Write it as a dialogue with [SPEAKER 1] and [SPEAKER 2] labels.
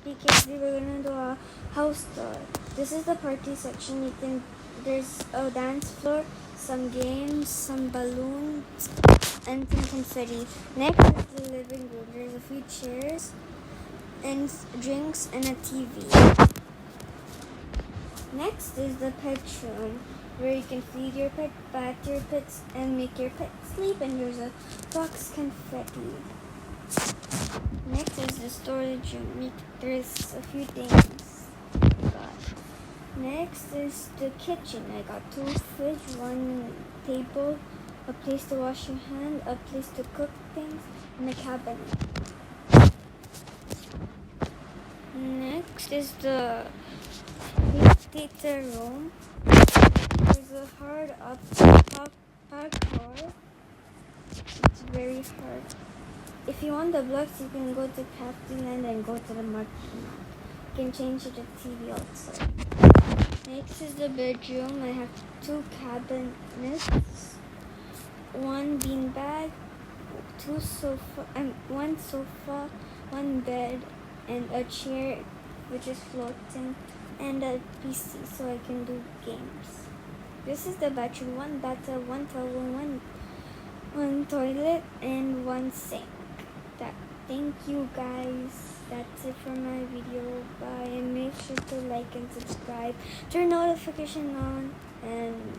[SPEAKER 1] PKXD, we're gonna do a house tour. This is the party section. There's a dance floor, some games, some balloons, and some confetti. Next is the living room. There's a few chairs and drinks and a TV. Next is the pet room, where you can feed your pet, bath your pets, and make your pet sleep. And there's a box confetti. Next is the storage room. There's a few things I got. Next is the kitchen. I got 2 fridge, 1 table, a place to wash your hand, a place to cook things, and a cabinet. Next is the theater room. There's a hard up parkour. It's very hard. If you want the blocks, you can go to Captain Land and go to the market. You can change it to TV also. Next is the bedroom. I have 2 cabinets, 1 beanbag, 1 sofa, 1 bed, and a chair which is floating, and a PC so I can do games. This is the bathroom. 1 bathtub, 1 towel, 1 toilet, and 1 sink. Thank you guys. That's it for my video. Bye, and make sure to like and subscribe, turn notification on, and